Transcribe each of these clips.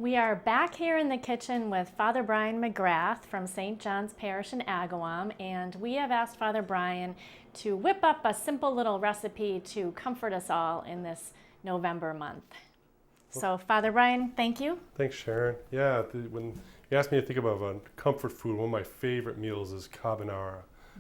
We are back here in the kitchen with Father Brian McGrath from St. John's Parish in Agawam, and we have asked Father Brian to whip up a simple little recipe to comfort us all in this November month. So, Father Brian, thank you. Thanks, Sharon. Yeah, when you asked me to think about a comfort food, one of my favorite meals is carbonara.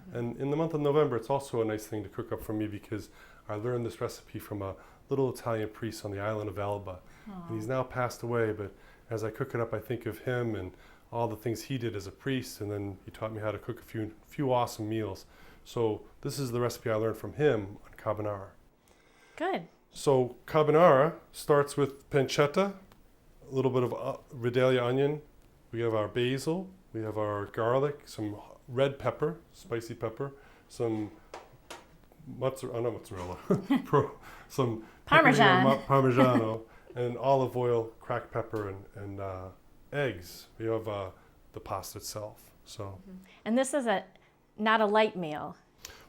Mm-hmm. And in the month of November, it's also a nice thing to cook up for me because I learned this recipe from a little Italian priest on the island of Elba. Aww. And he's now passed away, but as I cook it up, I think of him and all the things he did as a priest, and then he taught me how to cook a few awesome meals. So this is the recipe I learned from him on carbonara. Good. So carbonara starts with pancetta, a little bit of Vidalia onion. We have our basil, we have our garlic, some red pepper, spicy pepper, some some Parmesan. Parmigiano, and olive oil, cracked pepper, and eggs. We have the pasta itself. So. And this is not a light meal.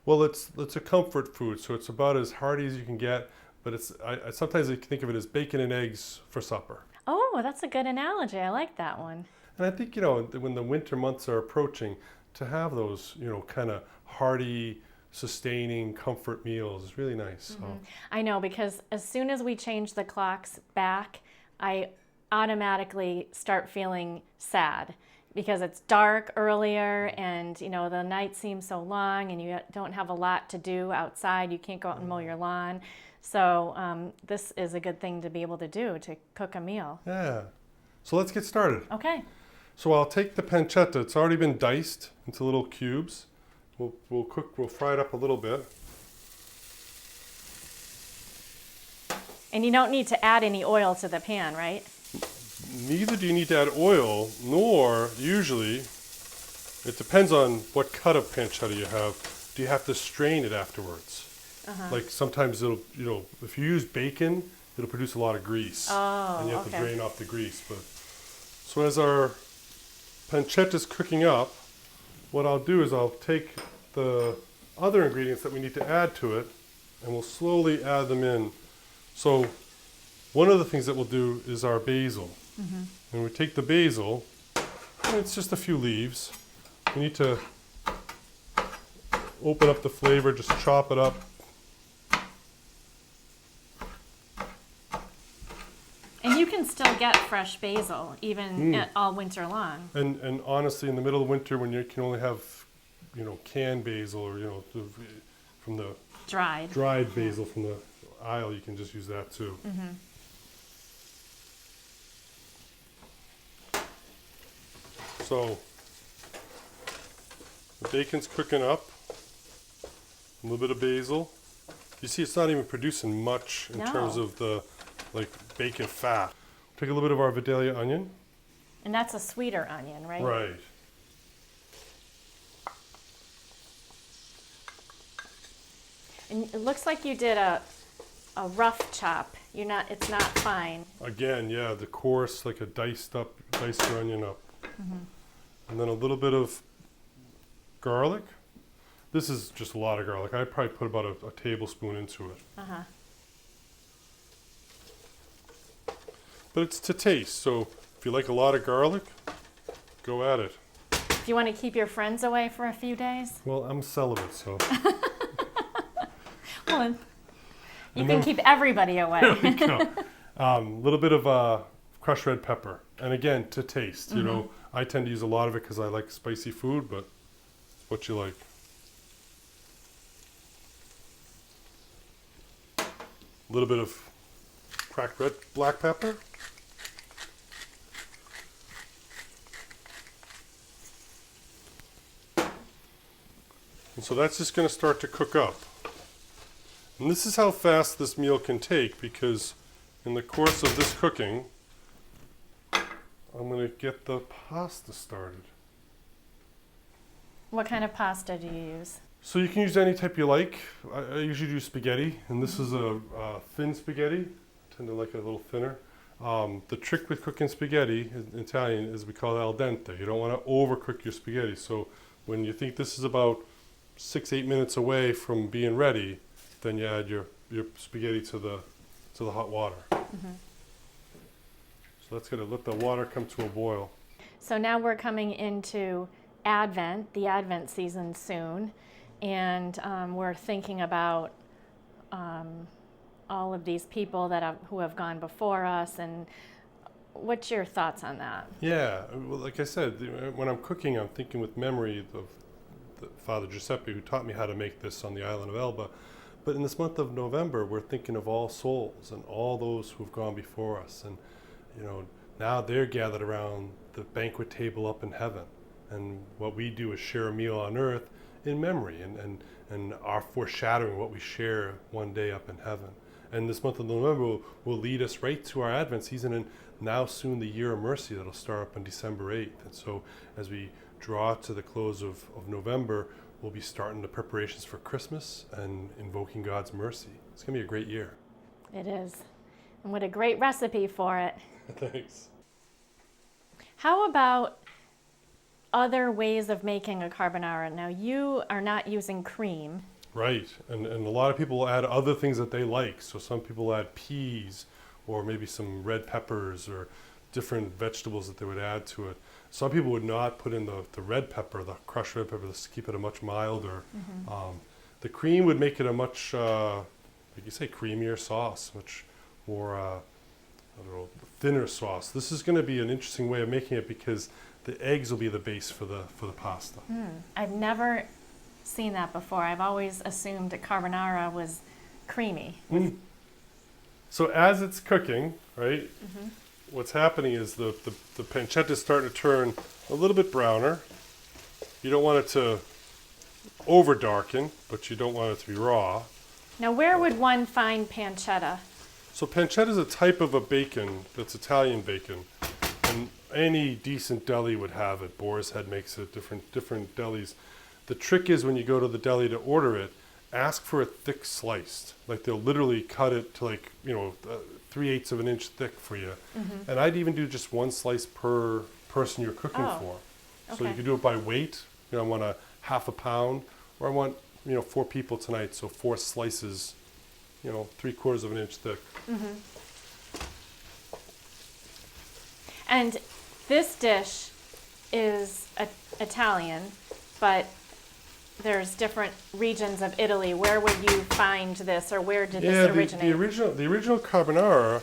Well, it's a comfort food, so it's about as hearty as you can get. But I sometimes I think of it as bacon and eggs for supper. Oh, that's a good analogy. I like that one. And I think, when the winter months are approaching, to have those, kind of hearty, sustaining comfort meals is really nice. Mm-hmm. So. I know, because as soon as we change the clocks back, I automatically start feeling sad because it's dark earlier and the night seems so long and you don't have a lot to do outside. You can't go out and mow your lawn. So this is a good thing to be able to do, to cook a meal. Yeah. So let's get started. Okay. So I'll take the pancetta. It's already been diced into little cubes. We'll fry it up a little bit. And you don't need to add any oil to the pan, right? Neither do you need to add oil, nor usually, it depends on what cut of pancetta you have. Do you have to strain it afterwards? Uh-huh. Like sometimes if you use bacon, it'll produce a lot of grease. Oh, and you have to drain off the grease. So as our pancetta is cooking up, what I'll do is I'll take the other ingredients that we need to add to it, and we'll slowly add them in. So one of the things that we'll do is our basil. Mm-hmm. And we take the basil, and it's just a few leaves. We need to open up the flavor, just chop it up. And you can still get fresh basil even all winter long. And honestly, in the middle of winter, when you can only have, canned basil or from the dried basil from the aisle, you can just use that too. Mm-hmm. So the bacon's cooking up. A little bit of basil. You see, it's not even producing much in terms of the bacon fat. Take a little bit of our Vidalia onion. And that's a sweeter onion, right? Right. And it looks like you did a rough chop. It's not fine. Again, yeah, the coarse, like a diced your onion up. Mm-hmm. And then a little bit of garlic. This is just a lot of garlic. I'd probably put about a tablespoon into it. Uh-huh. But it's to taste, so if you like a lot of garlic, go at it. Do you want to keep your friends away for a few days? Well, I'm celibate, so. Well, you can keep everybody away. There we go. A little bit of crushed red pepper. And again, to taste. Mm-hmm. I tend to use a lot of it because I like spicy food, but it's what you like. A little bit of cracked black pepper. And so that's just going to start to cook up. And this is how fast this meal can take, because in the course of this cooking, I'm going to get the pasta started. What kind of pasta do you use? So you can use any type you like. I usually do spaghetti, and this is a thin spaghetti. I tend to like it a little thinner. The trick with cooking spaghetti in Italian is we call it al dente. You don't want to overcook your spaghetti. So when you think this is about 6-8 minutes away from being ready, then you add your spaghetti to the hot water. Mm-hmm. So that's going to let the water come to a boil. So now we're coming into Advent, the Advent season soon, and we're thinking about all of these people who have gone before us, and what's your thoughts on that? Yeah, well, like I said, when I'm cooking, I'm thinking with memory of Father Giuseppe, who taught me how to make this on the island of Elba. But in this month of November, we're thinking of all souls and all those who've gone before us. And, now they're gathered around the banquet table up in heaven. And what we do is share a meal on earth in memory and our foreshadowing what we share one day up in heaven. And this month of November will lead us right to our Advent season, and now soon the Year of Mercy that'll start up on December 8th. And so as we draw to the close of November, we'll be starting the preparations for Christmas and invoking God's mercy. It's going to be a great year. It is. And what a great recipe for it. Thanks. How about other ways of making a carbonara? Now, you are not using cream. Right, and a lot of people add other things that they like. So some people add peas or maybe some red peppers or different vegetables that they would add to it. Some people would not put in the red pepper, the crushed red pepper, to keep it a much milder. The cream would make it a much, like you say, creamier sauce, much more, thinner sauce. This is going to be an interesting way of making it because the eggs will be the base for the pasta. I've never seen that before. I've always assumed that carbonara was creamy. So as it's cooking, right, what's happening is the pancetta is starting to turn a little bit browner. You don't want it to over darken, but you don't want it to be raw. Now, where would one find pancetta? So pancetta is a type of a bacon that's Italian bacon, and any decent deli would have it. Boar's Head makes it, different delis. The trick is when you go to the deli to order it, ask for it thick sliced. Like they'll literally cut it to 3/8 of an inch thick for you. And I'd even do just one slice per person you're cooking for. So Okay. you could do it by weight. I want a half a pound, or I want 4 people tonight, so 4 slices, 3/4 of an inch thick. And this dish is Italian, but there's different regions of Italy. Where would you find this, or where did this originate? The original carbonara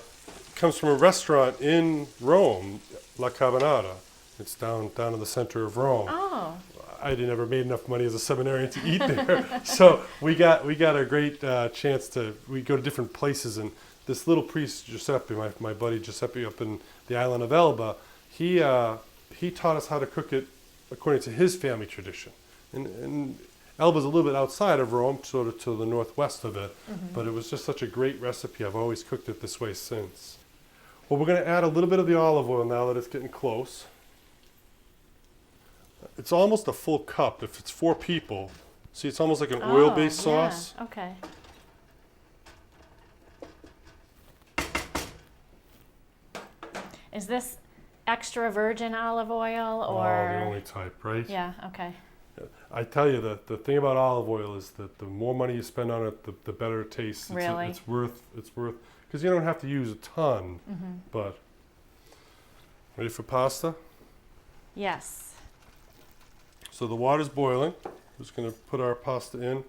comes from a restaurant in Rome, La Carbonara. It's down in the center of Rome. Oh. I never made enough money as a seminarian to eat there, so we got a great chance to. We go to different places, and this little priest Giuseppe, my buddy Giuseppe up in the island of Elba, he taught us how to cook it according to his family tradition. And Elba's a little bit outside of Rome, sort of to the northwest of it, but it was just such a great recipe. I've always cooked it this way since. Well, we're going to add a little bit of the olive oil now that it's getting close. It's almost a full cup if it's 4 people. See, it's almost like an oil-based sauce. Okay. Is this extra virgin olive oil or? Oh, the only type, right? Yeah. Okay. I tell you, the thing about olive oil is that the more money you spend on it, the better it tastes. Really? It's worth, because you don't have to use a ton, but. Ready for pasta? Yes. So the water's boiling. We're just going to put our pasta in.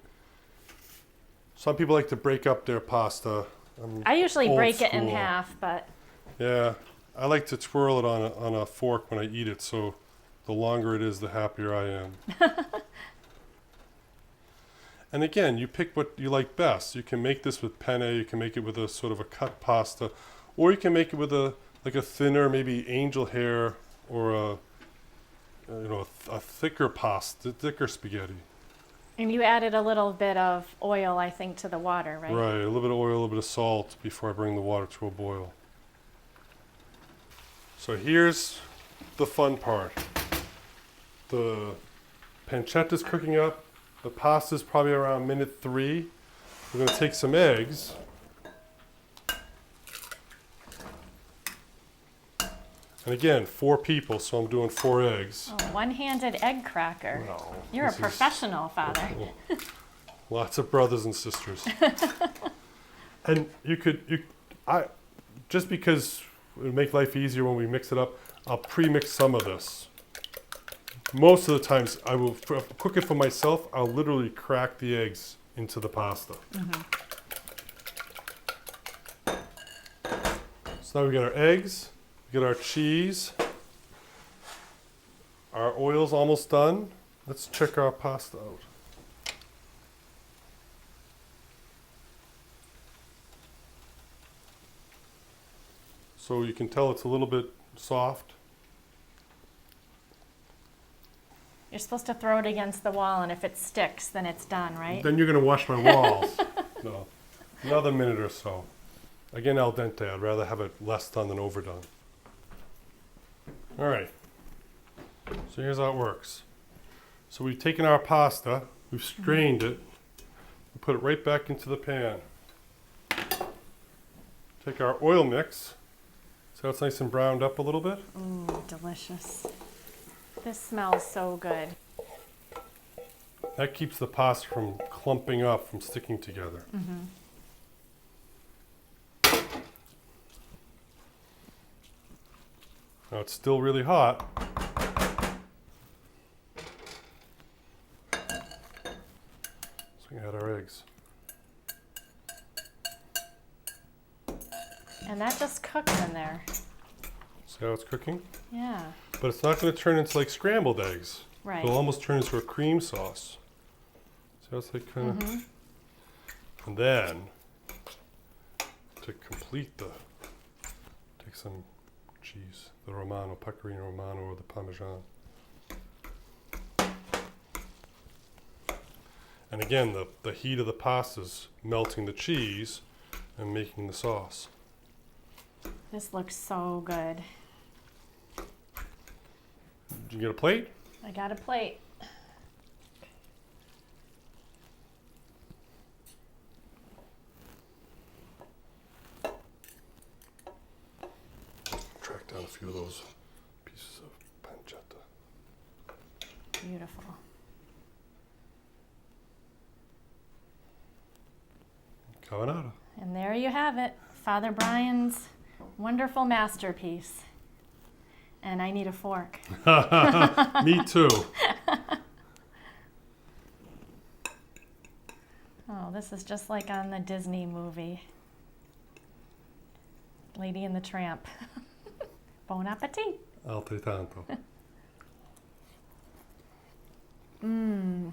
Some people like to break up their pasta. I usually old break it in school. half, but Yeah, I like to twirl it on a fork when I eat it, so the longer it is, the happier I am. And again, you pick what you like best. You can make this with penne, you can make it with a sort of a cut pasta, or you can make it with a thinner, maybe angel hair, or a thicker pasta, thicker spaghetti. and you added a little bit of oil, I think, to the water, right? Right, a little bit of oil, a little bit of salt before I bring the water to a boil. So here's the fun part. The pancetta's cooking up. The pasta's probably around minute 3. We're going to take some eggs. And again, 4 people, so I'm doing 4 eggs. Oh, one-handed egg cracker. No, You're a this is- professional, Father. Lots of brothers and sisters. And just because it'll make life easier when we mix it up, I'll pre-mix some of this. Most of the times, I will cook it for myself. I'll literally crack the eggs into the pasta. So now we got our eggs, we got our cheese, our oil's almost done. Let's check our pasta out. So you can tell it's a little bit soft. You're supposed to throw it against the wall, and if it sticks, then it's done, right? Then you're gonna wash my walls. No, another minute or so. Again, al dente. I'd rather have it less done than overdone. All right. So here's how it works. So we've taken our pasta, we've strained it, we put it right back into the pan. Take our oil mix. See how it's nice and browned up a little bit? Ooh, delicious. This smells so good. That keeps the pasta from clumping up, from sticking together. Now it's still really hot. So we add our eggs. And that just cooks in there. See how it's cooking? Yeah, But it's not going to turn into like scrambled eggs. right. It'll almost turn into a cream sauce. So it's like kind of. And then, to complete take some cheese, the Romano, Pecorino Romano, or the Parmesan. And again, the heat of the pasta's melting the cheese and making the sauce. This looks so good. Did you get a plate? I got a plate. Track down a few of those pieces of pancetta. Beautiful. Carbonara. And there you have it, Father Brian's wonderful masterpiece. And I need a fork. Me too. Oh, this is just like on the Disney movie. Lady and the Tramp. Bon appetit. Altrettanto. Mmm.